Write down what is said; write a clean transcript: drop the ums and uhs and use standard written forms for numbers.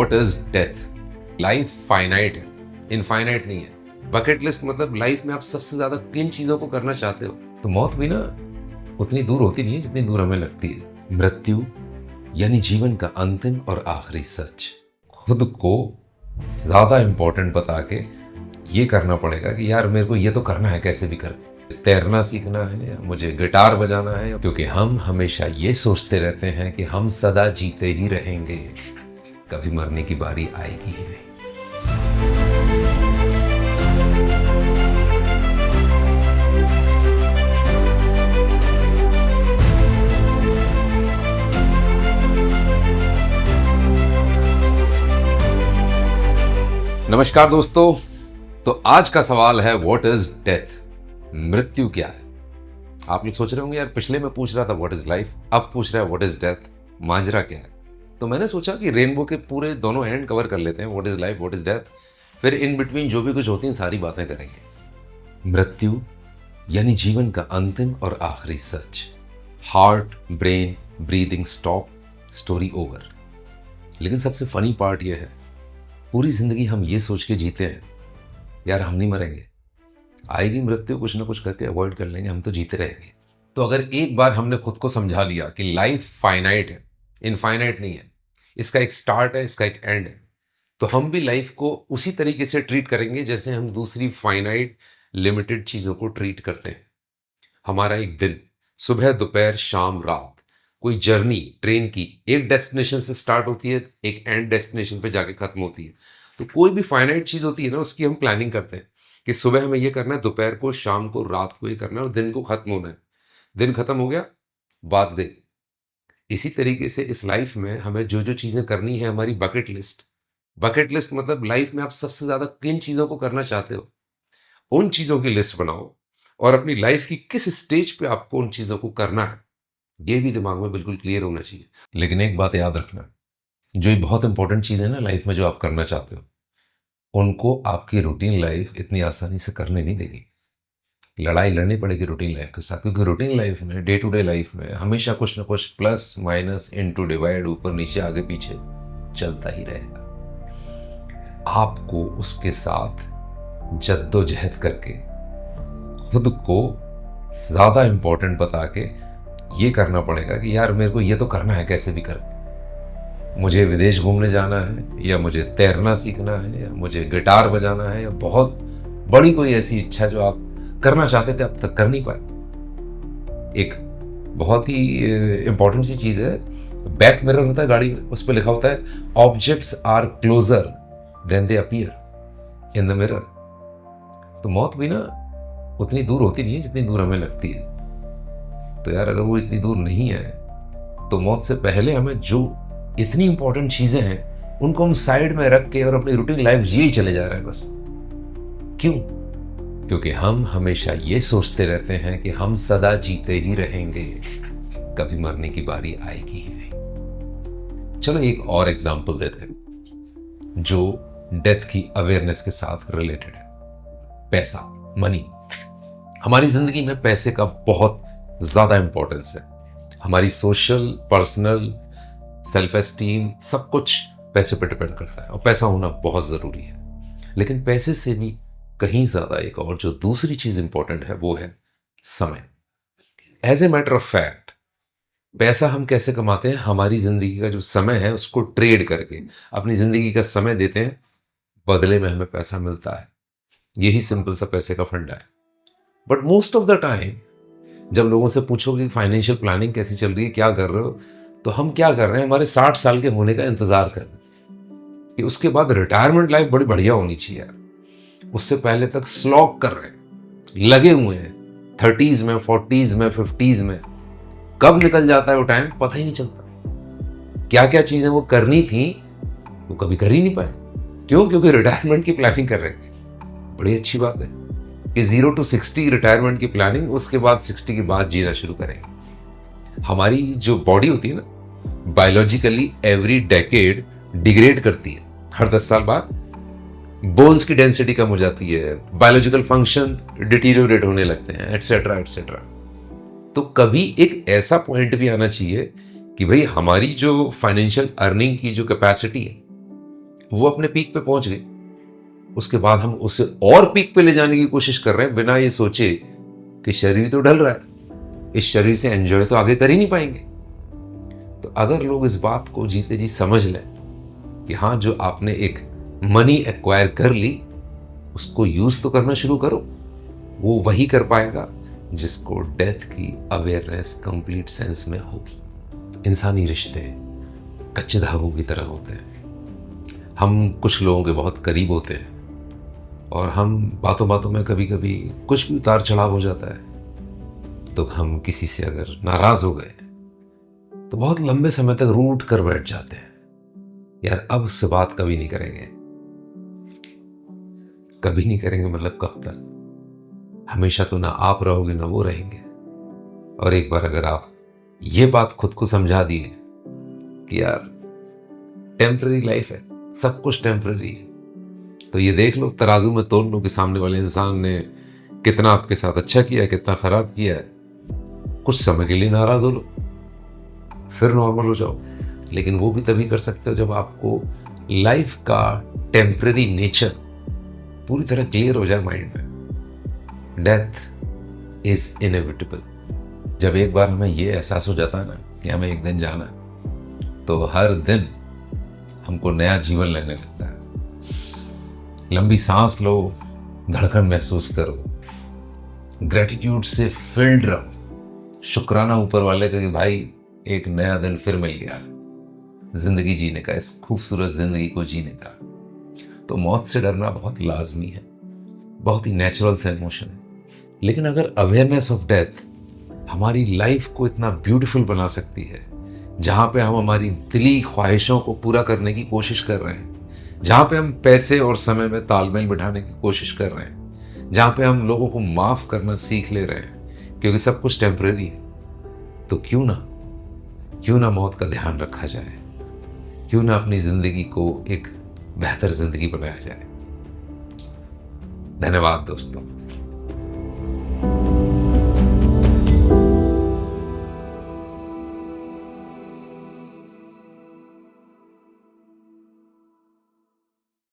What is death. Life finite है, infinite नहीं है। बकेट लिस्ट मतलब लाइफ में आप सबसे ज्यादा किन चीजों को करना चाहते हो। तो मौत भी ना उतनी दूर होती नहीं है जितनी दूर हमें लगती है। मृत्यु यानी जीवन का अंतिम और आखिरी सच। खुद को ज्यादा इंपॉर्टेंट बता के ये करना पड़ेगा कि यार मेरे को ये तो करना है, कैसे भी कर। तैरना सीखना है या मुझे गिटार बजाना है, क्योंकि हम हमेशा ये सोचते रहते हैं कि हम सदा जीते ही रहेंगे, कभी मरने की बारी आएगी ही नहीं। नमस्कार दोस्तों, तो आज का सवाल है व्हाट इज डेथ। मृत्यु क्या है। आप लोग सोच रहे होंगे यार पिछले में पूछ रहा था व्हाट इज लाइफ, अब पूछ रहा है व्हाट इज डेथ, मांजरा क्या है। तो मैंने सोचा कि रेनबो के पूरे दोनों एंड कवर कर लेते हैं, what is life, what is death, फिर इन बिटवीन जो भी कुछ होती हैं सारी बातें करेंगे। मृत्यु यानी जीवन का अंतिम और आखिरी सच। Heart, brain, breathing stop, story over. लेकिन सबसे फनी पार्ट यह है, पूरी जिंदगी हम ये सोच के जीते हैं यार हम नहीं मरेंगे, आएगी मृत्यु, कुछ ना कुछ करके अवॉइड कर लेंगे, हम तो जीते रहेंगे। तो अगर एक बार हमने खुद को समझा लिया कि लाइफ फाइनाइट है, इनफाइनाइट नहीं है, इसका एक स्टार्ट है, इसका एक एंड है, तो हम भी लाइफ को उसी तरीके से ट्रीट करेंगे जैसे हम दूसरी फाइनाइट लिमिटेड चीज़ों को ट्रीट करते हैं। हमारा एक दिन, सुबह, दोपहर, शाम, रात, कोई जर्नी ट्रेन की एक डेस्टिनेशन से स्टार्ट होती है, एक एंड डेस्टिनेशन पे जाके खत्म होती है। तो कोई भी फाइनाइट चीज़ होती है ना, उसकी हम प्लानिंग करते हैं कि सुबह हमें ये करना है, दोपहर को, शाम को, रात को ये करना है और दिन को खत्म होना है। दिन खत्म हो गया, बात गई। इसी तरीके से इस लाइफ में हमें जो जो चीज़ें करनी है, हमारी बकेट लिस्ट। बकेट लिस्ट मतलब लाइफ में आप सबसे ज़्यादा किन चीज़ों को करना चाहते हो, उन चीज़ों की लिस्ट बनाओ और अपनी लाइफ की किस स्टेज पे आपको उन चीज़ों को करना है ये भी दिमाग में बिल्कुल क्लियर होना चाहिए। लेकिन एक बात याद रखना, जो ये बहुत इंपॉर्टेंट चीज़ है ना लाइफ में, जो आप करना चाहते हो, उनको आपकी रूटीन लाइफ इतनी आसानी से करने नहीं देगी। लड़ाई लड़नी पड़ेगी रूटीन लाइफ के साथ, क्योंकि रूटीन लाइफ में, डे टू डे लाइफ में हमेशा कुछ ना कुछ प्लस माइनस इनटू डिवाइड, ऊपर नीचे आगे पीछे चलता ही रहेगा। आपको उसके साथ जद्दोजहद करके खुद को ज़्यादा इंपॉर्टेंट बता के ये करना पड़ेगा कि यार मेरे को ये तो करना है, कैसे भी कर। मुझे विदेश घूमने जाना है, या मुझे तैरना सीखना है, या मुझे गिटार बजाना है, या बहुत बड़ी कोई ऐसी इच्छा जो आप करना चाहते थे अब तक कर नहीं पाए। एक बहुत ही इंपॉर्टेंट सी चीज़ है, बैक मिरर होता है गाड़ी में, उस पर लिखा होता है objects are closer than they appear in the mirror. तो मौत भी ना उतनी दूर होती नहीं है जितनी दूर हमें लगती है। तो यार अगर वो इतनी दूर नहीं है तो मौत से पहले हमें जो इतनी इंपॉर्टेंट चीजें हैं उनको हम साइड में रख के और अपनी रूटीन लाइफ जिए ही चले जा रहे हैं बस। क्यों? क्योंकि हम हमेशा ये सोचते रहते हैं कि हम सदा जीते ही रहेंगे, कभी मरने की बारी आएगी ही नहीं। चलो एक और एग्जांपल देते हैं जो डेथ की अवेयरनेस के साथ रिलेटेड है। पैसा, मनी। हमारी जिंदगी में पैसे का बहुत ज्यादा इंपॉर्टेंस है। हमारी सोशल, पर्सनल, सेल्फ एस्टीम, सब कुछ पैसे पर डिपेंड करता है और पैसा होना बहुत जरूरी है। लेकिन पैसे से भी कहीं ज्यादा एक और जो दूसरी चीज इंपॉर्टेंट है वो है समय। As a matter of fact, पैसा हम कैसे कमाते हैं? हमारी जिंदगी का जो समय है उसको ट्रेड करके अपनी जिंदगी का समय देते हैं, बदले में हमें पैसा मिलता है। यही सिंपल सा पैसे का फंडा है। But most of the time जब लोगों से पूछोगे फाइनेंशियल प्लानिंग कैसी चल रही है, क्या कर रहे हो, तो हम क्या कर रहे हैं, हमारे 60 साल के होने का इंतजार कर रहे हैं कि उसके बाद रिटायरमेंट लाइफ बड़ी बढ़िया होनी चाहिए यार। उससे पहले तक स्लॉग कर रहे हैं, लगे हुए हैं 30s में, 40s में, 50s में। कब निकल जाता है वो टाइम पता ही नहीं चलता। क्या क्या चीजें वो करनी थी वो कभी कर ही नहीं पाए। क्यों? क्योंकि रिटायरमेंट की प्लानिंग कर रहे थे। बड़ी अच्छी बात है कि 0 to 60 रिटायरमेंट की प्लानिंग, उसके बाद 60 के बाद जीना शुरू करेंगे। हमारी जो बॉडी होती है ना, बायोलॉजिकली एवरी डेकेड डिग्रेड करती है। हर 10 साल बाद बोन्स की डेंसिटी कम हो जाती है, बायोलॉजिकल फंक्शन डिटीरियोरेट होने लगते हैं, एटसेट्रा एटसेट्रा। तो कभी एक ऐसा पॉइंट भी आना चाहिए कि भाई हमारी जो फाइनेंशियल अर्निंग की जो कैपेसिटी है वो अपने पीक पे पहुंच गई, उसके बाद हम उसे और पीक पे ले जाने की कोशिश कर रहे हैं बिना ये सोचे कि शरीर तो ढल रहा है, इस शरीर से एंजॉय तो आगे कर ही नहीं पाएंगे। तो अगर लोग इस बात को जीते जी समझ लें कि हाँ, जो आपने एक मनी एक्वायर कर ली उसको यूज तो करना शुरू करो, वो वही कर पाएगा जिसको डेथ की अवेयरनेस कंप्लीट सेंस में होगी। इंसानी रिश्ते कच्चे धागों की तरह होते हैं। हम कुछ लोगों के बहुत करीब होते हैं और हम बातों बातों में कभी कभी कुछ भी उतार चढ़ाव हो जाता है, तो हम किसी से अगर नाराज हो गए तो बहुत लंबे समय तक रूठ कर बैठ जाते हैं, यार अब उससे बात कभी नहीं करेंगे। कभी नहीं करेंगे मतलब कब तक? हमेशा तो ना आप रहोगे ना वो रहेंगे। और एक बार अगर आप ये बात खुद को समझा दिए कि यार टेम्पररी लाइफ है, सब कुछ टेम्पररी है, तो ये देख लो, तराजू में तोल लो कि सामने वाले इंसान ने कितना आपके साथ अच्छा किया है, कितना खराब किया है। कुछ समय के लिए नाराज हो लो, फिर नॉर्मल हो जाओ। लेकिन वो भी तभी कर सकते हो जब आपको लाइफ का टेम्पररी नेचर पूरी तरह क्लियर हो जाए माइंड में। Death is inevitable. जब एक बार हमें ये एहसास हो जाता है ना कि हमें एक दिन जाना है, तो हर दिन हमको नया जीवन लेने लगता है। लंबी सांस लो, धड़कन महसूस करो, ग्रेटिट्यूड से फिल्ड रहो, शुक्राना ऊपर वाले का कि भाई एक नया दिन फिर मिल गया जिंदगी जीने का, इस खूबसूरत जिंदगी को जीने का। तो मौत से डरना बहुत लाजमी है, बहुत ही नेचुरल सा इमोशन है। लेकिन अगर अवेयरनेस ऑफ डेथ हमारी लाइफ को इतना ब्यूटीफुल बना सकती है, जहाँ पे हम हमारी दिली ख्वाहिशों को पूरा करने की कोशिश कर रहे हैं, जहाँ पे हम पैसे और समय में तालमेल बिठाने की कोशिश कर रहे हैं, जहाँ पे हम लोगों को माफ़ करना सीख ले रहे हैं क्योंकि सब कुछ टेम्परेरी है, तो क्यों ना मौत का ध्यान रखा जाए, क्यों ना अपनी ज़िंदगी को एक बेहतर ज़िंदगी बनाया जाए। धन्यवाद दोस्तों।